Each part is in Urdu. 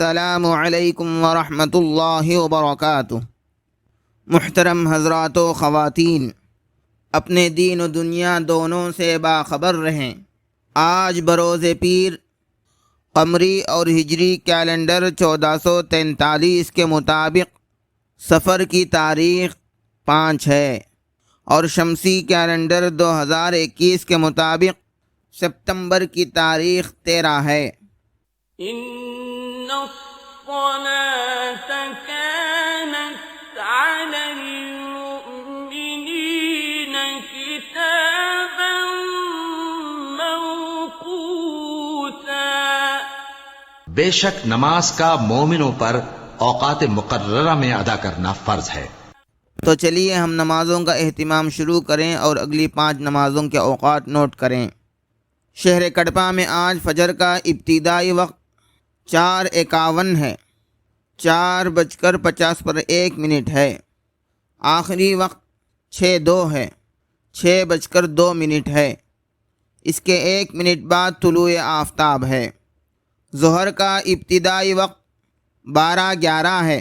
السلام علیکم ورحمۃ اللہ وبرکاتہ۔ محترم حضرات و خواتین، اپنے دین و دنیا دونوں سے باخبر رہیں۔ آج بروز پیر قمری اور ہجری کیلنڈر 1443 کے مطابق سفر کی تاریخ 5 ہے اور شمسی کیلنڈر 2021 کے مطابق ستمبر کی تاریخ 13 ہے۔ إن الصلاة كانت على المؤمنين كتابا موقوتا۔ بے شک نماز کا مومنوں پر اوقات مقررہ میں ادا کرنا فرض ہے۔ تو چلیے ہم نمازوں کا اہتمام شروع کریں اور اگلی 5 نمازوں کے اوقات نوٹ کریں۔ شہر کڑپا میں آج فجر کا ابتدائی وقت 4:51 ہے، 4:50 ہے۔ آخری وقت 6:02 ہے، 6:02 ہے۔ اس کے 1 منٹ بعد طلوع آفتاب ہے۔ ظہر کا ابتدائی وقت 12:11 ہے،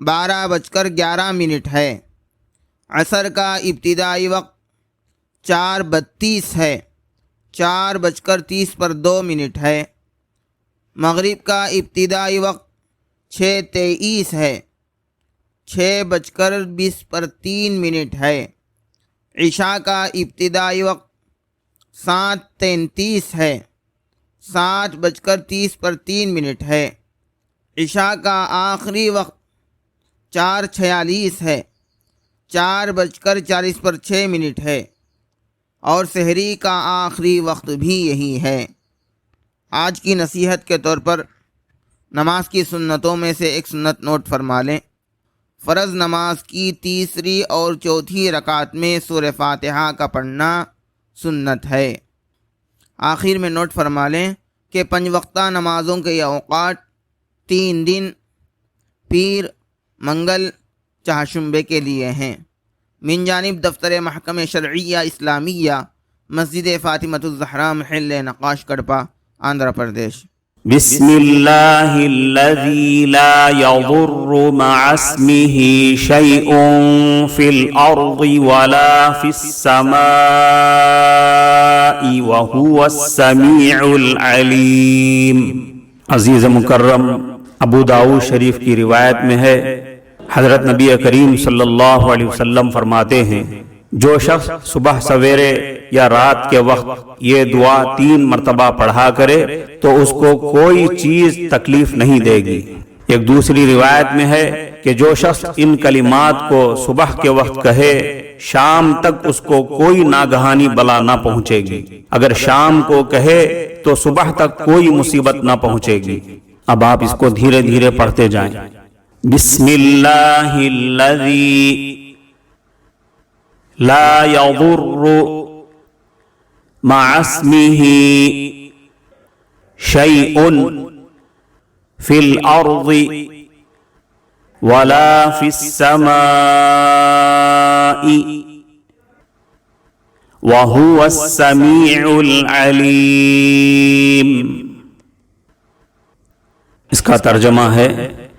12:11 ہے۔ عصر کا ابتدائی وقت 4:32 ہے، 4:30 ہے۔ مغرب کا ابتدائی وقت 6:23 ہے، 6:20 ہے۔ عشاء کا ابتدائی وقت 7:33 ہے، 7:30 ہے۔ عشاء کا آخری وقت 4:46 ہے، 4:40 ہے۔ اور سحری کا آخری وقت بھی یہی ہے۔ آج کی نصیحت کے طور پر نماز کی سنتوں میں سے ایک سنت نوٹ فرما لیں۔ فرض نماز کی تیسری اور چوتھی رکعت میں سورہ فاتحہ کا پڑھنا سنت ہے۔ آخر میں نوٹ فرما لیں کہ 5 وقتہ نمازوں کے یہ اوقات 3 دن پیر منگل چہارشنبے کے لیے ہیں۔ من جانب دفتر محکمہ شرعیہ اسلامیہ، مسجد فاطمۃ الزہرا، محل نقاش کڑپا، آندھرا پردیش۔ بسم اللہ الذی لا یضر مع اسمہ شیء فی الارض ولا فی السماء وہو السمیع العلیم۔ عزیز مکرم، ابو داؤد شریف کی روایت میں ہے، حضرت نبی کریم صلی اللہ علیہ وسلم فرماتے ہیں، جو شخص صبح سویرے یا رات کے وقت یہ دعا 3 مرتبہ پڑھا کرے تو اس کو کوئی چیز تکلیف نہیں دے گی۔ ایک دوسری روایت میں ہے کہ جو شخص ان کلمات کو صبح کے وقت کہے، شام تک اس کو کوئی ناگہانی بلا نہ پہنچے گی۔ اگر شام کو کہے تو صبح تک کوئی مصیبت نہ پہنچے گی۔ اب آپ اس کو دھیرے دھیرے پڑھتے جائیں۔ بسم اللہ الذی لا یضر مع اسمہ شیء فی الارض ولا فی السماء وہو السمیع العلیم۔ اس کا ترجمہ ہے،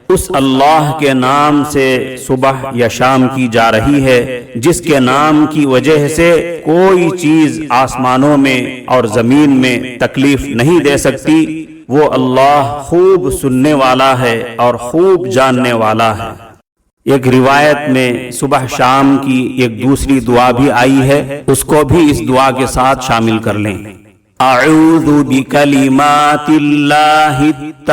اس اللہ کے نام سے صبح یا شام کی جا رہی ہے جس کے نام کی وجہ سے کوئی چیز آسمانوں میں اور زمین میں تکلیف نہیں دے سکتی۔ وہ اللہ خوب سننے والا ہے اور خوب جاننے والا ہے۔ ایک روایت میں صبح شام کی ایک دوسری دعا بھی آئی ہے، اس کو بھی اس دعا کے ساتھ شامل کر لیں۔ اعوذ بکلمات اللہ التامات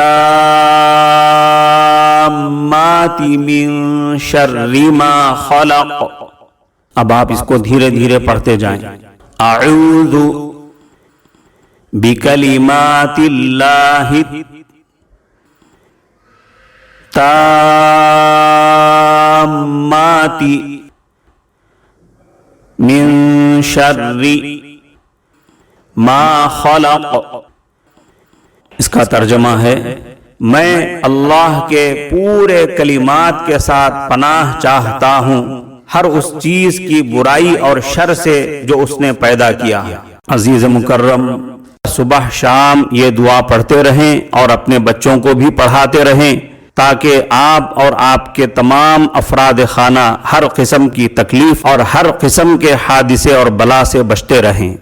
من شر ما خلق۔ اب آپ اس کو دھیرے دھیرے پڑھتے جائیں۔ اعوذ بکلمات اللہ التامات من شر ما خلق۔ اس کا ترجمہ ہے، میں اللہ کے پورے کلمات کے ساتھ پناہ چاہتا ہوں ہر اس چیز کی برائی اور شر سے جو اس نے پیدا کیا۔ عزیز مکرم، صبح شام یہ دعا پڑھتے رہیں اور اپنے بچوں کو بھی پڑھاتے رہیں تاکہ آپ اور آپ کے تمام افراد خانہ ہر قسم کی تکلیف اور ہر قسم کے حادثے اور بلا سے بچتے رہیں۔